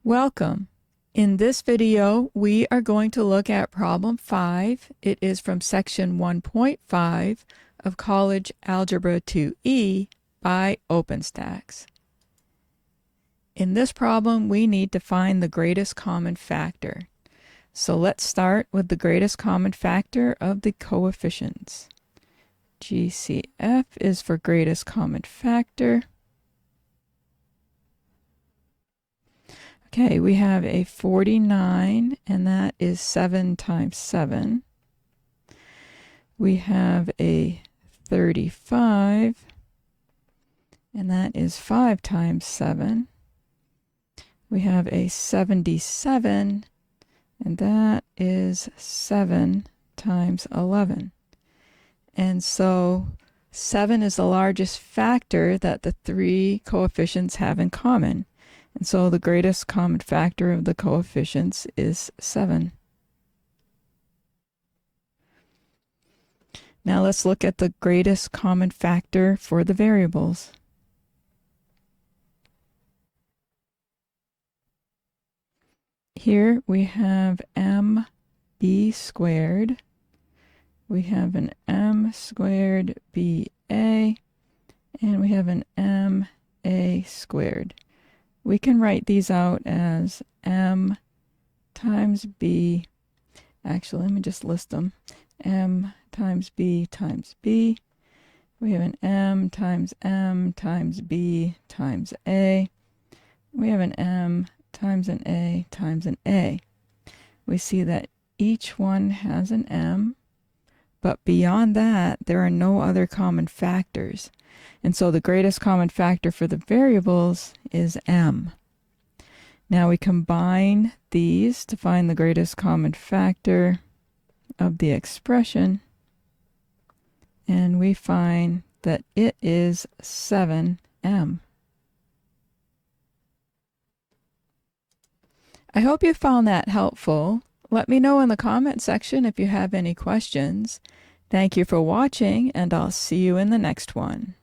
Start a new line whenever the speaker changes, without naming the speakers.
Welcome. In this video, we are going to look at problem 5. It is from section 1.5 of College Algebra 2E by OpenStax. In this problem, we need to find the greatest common factor. So let's start with the greatest common factor of the coefficients. GCF is for greatest common factor. Okay, we have a 49, and that is 7 times 7. We have a 35, and that is 5 times 7. We have a 77, and that is 7 times 11. And so 7 is the largest factor that the three coefficients have in common. And so the greatest common factor of the coefficients is 7. Now let's look at the greatest common factor for the variables. Here we have mb squared. We have an m squared ba, and we have an ma squared. We can write these out as m times b. Actually, let me just list them. M times b times b. We have an m times b times a. We have an m times an a times an a. We see that each one has an m, but beyond that, there are no other common factors. And so the greatest common factor for the variables is m. Now we combine these to find the greatest common factor of the expression, and we find that it is 7m. I hope you found that helpful. Let me know in the comment section if you have any questions. Thank you for watching, and I'll see you in the next one.